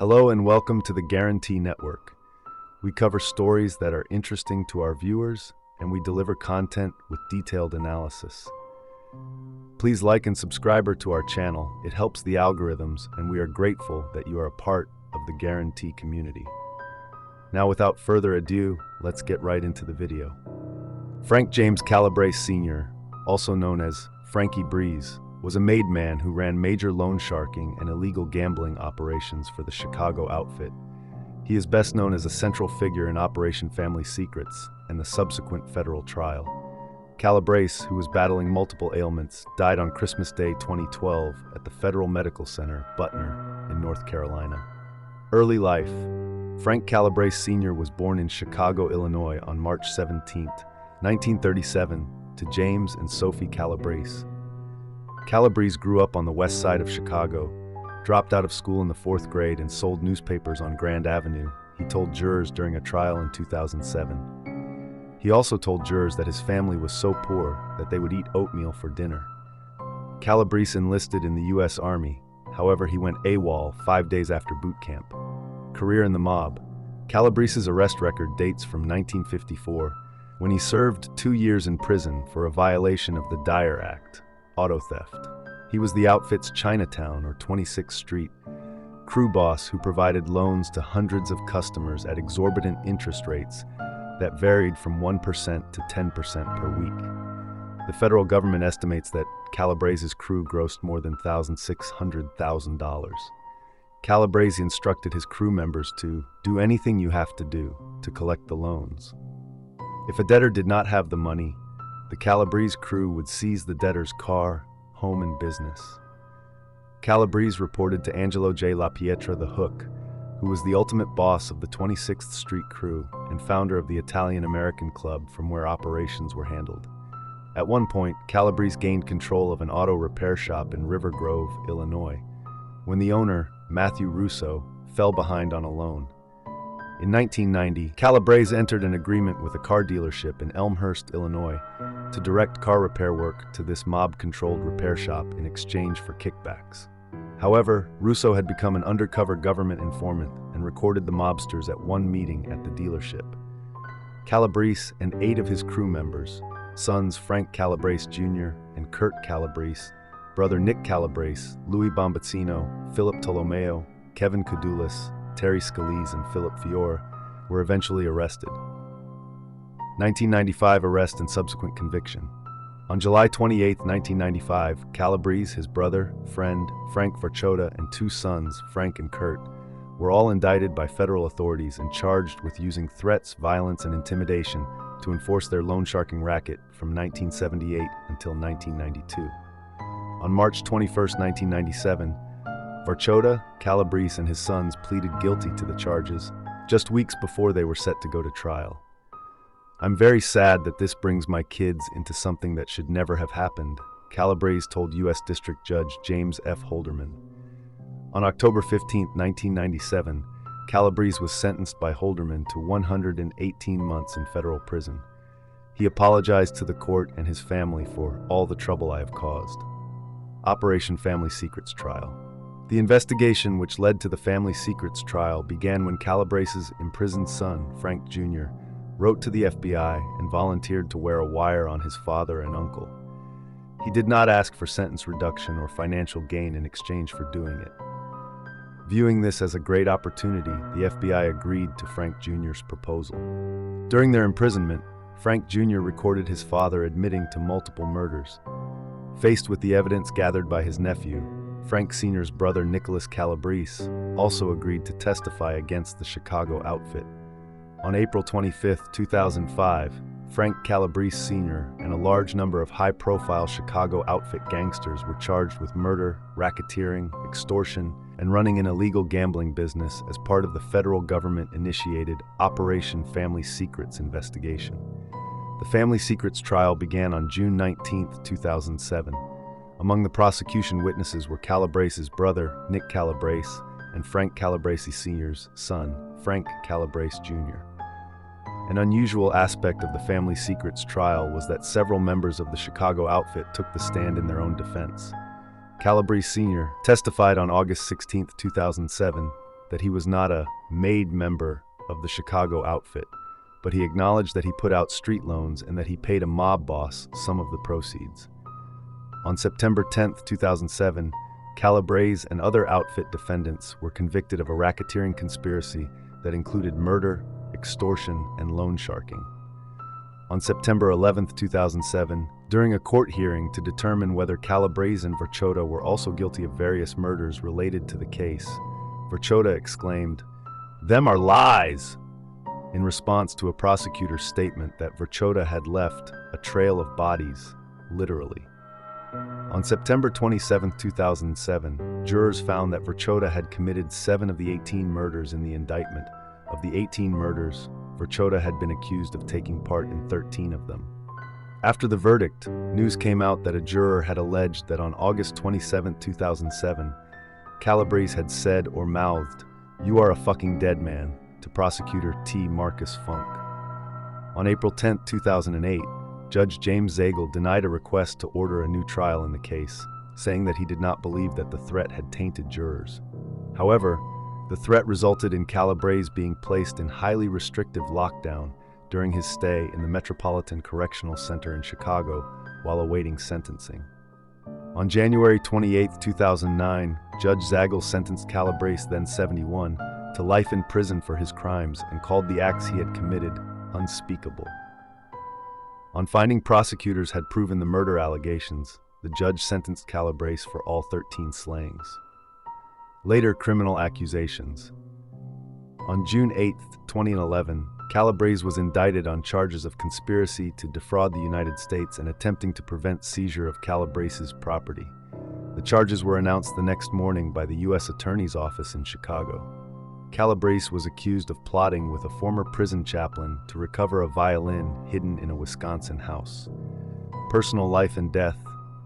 Hello and welcome to the Guarantee Network. We cover stories that are interesting to our viewers, and we deliver content with detailed analysis. Please like and subscribe to our channel. It helps the algorithms, and we are grateful that you are a part of the Guarantee community. Now, without further ado, let's get right into the video. Frank James Calabrese Sr., also known as Frankie Breeze, was a made man who ran major loan sharking and illegal gambling operations for the Chicago outfit. He is best known as a central figure in Operation Family Secrets and the subsequent federal trial. Calabrese, who was battling multiple ailments, died on Christmas Day 2012 at the Federal Medical Center, Butner, in North Carolina. Early life. Frank Calabrese Sr. was born in Chicago, Illinois on March 17, 1937, to James and Sophie Calabrese. Calabrese grew up on the west side of Chicago, dropped out of school in the 4th grade, and sold newspapers on Grand Avenue, he told jurors during a trial in 2007. He also told jurors that his family was so poor that they would eat oatmeal for dinner. Calabrese enlisted in the U.S. Army, however he went AWOL 5 days after boot camp. Career in the mob. Calabrese's arrest record dates from 1954, when he served 2 years in prison for a violation of the Dyer Act, auto theft. He was the outfit's Chinatown, or 26th Street, crew boss who provided loans to hundreds of customers at exorbitant interest rates that varied from 1% to 10% per week. The federal government estimates that Calabrese's crew grossed more than $600,000. Calabrese instructed his crew members to do anything you have to do to collect the loans. If a debtor did not have the money, the Calabrese crew would seize the debtor's car, home, and business. Calabrese reported to Angelo J. La Pietra the Hook, who was the ultimate boss of the 26th Street crew and founder of the Italian-American Club from where operations were handled. At one point, Calabrese gained control of an auto repair shop in River Grove, Illinois, when the owner, Matthew Russo, fell behind on a loan. In 1990, Calabrese entered an agreement with a car dealership in Elmhurst, Illinois, to direct car repair work to this mob-controlled repair shop in exchange for kickbacks. However, Russo had become an undercover government informant and recorded the mobsters at one meeting at the dealership. Calabrese and 8 of his crew members, sons Frank Calabrese Jr. and Kurt Calabrese, brother Nick Calabrese, Louis Bombaccino, Philip Tolomeo, Kevin Cadulis, Terry Scalise, and Philip Fiore, were eventually arrested. 1995 arrest and subsequent conviction. On July 28, 1995, Calabrese, his brother, friend, Frank Varchota, and 2 sons, Frank and Kurt, were all indicted by federal authorities and charged with using threats, violence, and intimidation to enforce their loan sharking racket from 1978 until 1992. On March 21, 1997, Varchota, Calabrese, and his sons pleaded guilty to the charges just weeks before they were set to go to trial. "I'm very sad that this brings my kids into something that should never have happened," Calabrese told U.S. District Judge James F. Holderman. On October 15, 1997, Calabrese was sentenced by Holderman to 118 months in federal prison. He apologized to the court and his family for all the trouble I have caused. Operation Family Secrets Trial. The investigation which led to the Family Secrets trial began when Calabrese's imprisoned son, Frank Jr., wrote to the FBI and volunteered to wear a wire on his father and uncle. He did not ask for sentence reduction or financial gain in exchange for doing it. Viewing this as a great opportunity, the FBI agreed to Frank Jr.'s proposal. During their imprisonment, Frank Jr. recorded his father admitting to multiple murders. Faced with the evidence gathered by his nephew, Frank Sr.'s brother Nicholas Calabrese also agreed to testify against the Chicago outfit. On April 25, 2005, Frank Calabrese Sr. and a large number of high-profile Chicago outfit gangsters were charged with murder, racketeering, extortion, and running an illegal gambling business as part of the federal government-initiated Operation Family Secrets investigation. The Family Secrets trial began on June 19, 2007. Among the prosecution witnesses were Calabrese's brother, Nick Calabrese, and Frank Calabrese Sr.'s son, Frank Calabrese Jr. An unusual aspect of the Family Secrets trial was that several members of the Chicago outfit took the stand in their own defense. Calabrese Sr. testified on August 16, 2007, that he was not a made member of the Chicago outfit, but he acknowledged that he put out street loans and that he paid a mob boss some of the proceeds. On September 10, 2007, Calabrese and other outfit defendants were convicted of a racketeering conspiracy that included murder, extortion, and loan sharking. On September 11, 2007, during a court hearing to determine whether Calabrese and Verchota were also guilty of various murders related to the case, Verchota exclaimed, "Them are lies!" in response to a prosecutor's statement that Verchota had left a trail of bodies, literally. On September 27, 2007, jurors found that Verchota had committed 7 of the 18 murders in the indictment. Of the 18 murders, Verchota had been accused of taking part in 13 of them. After the verdict, news came out that a juror had alleged that on August 27, 2007, Calabrese had said or mouthed, "You are a fucking dead man," to prosecutor T. Marcus Funk. On April 10, 2008, Judge James Zagel denied a request to order a new trial in the case, saying that he did not believe that the threat had tainted jurors. However, the threat resulted in Calabrese being placed in highly restrictive lockdown during his stay in the Metropolitan Correctional Center in Chicago while awaiting sentencing. On January 28, 2009, Judge Zagel sentenced Calabrese, then 71, to life in prison for his crimes and called the acts he had committed unspeakable. On finding prosecutors had proven the murder allegations, the judge sentenced Calabrese for all 13 slayings. Later criminal accusations. On June 8, 2011, Calabrese was indicted on charges of conspiracy to defraud the United States and attempting to prevent seizure of Calabrese's property. The charges were announced the next morning by the U.S. Attorney's Office in Chicago. Calabrese was accused of plotting with a former prison chaplain to recover a violin hidden in a Wisconsin house. Personal life and death.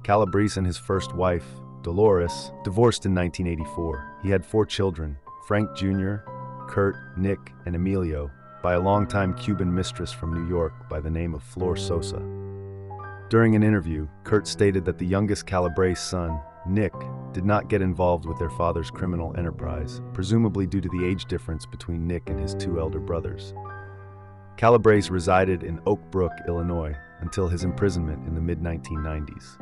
Calabrese and his first wife, Dolores, divorced in 1984. He had 4 children, Frank Jr., Kurt, Nick, and Emilio, by a longtime Cuban mistress from New York by the name of Flor Sosa. During an interview, Kurt stated that the youngest Calabrese son, Nick, did not get involved with their father's criminal enterprise, presumably due to the age difference between Nick and his 2 elder brothers. Calabrese resided in Oak Brook, Illinois, until his imprisonment in the mid-1990s.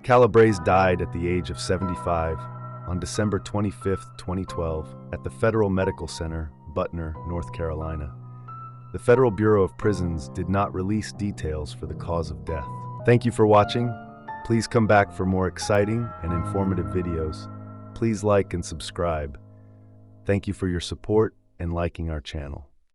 Calabrese died at the age of 75 on December 25, 2012, at the Federal Medical Center, Butner, North Carolina. The Federal Bureau of Prisons did not release details for the cause of death. Thank you for watching. Please come back for more exciting and informative videos. Please like and subscribe. Thank you for your support and liking our channel.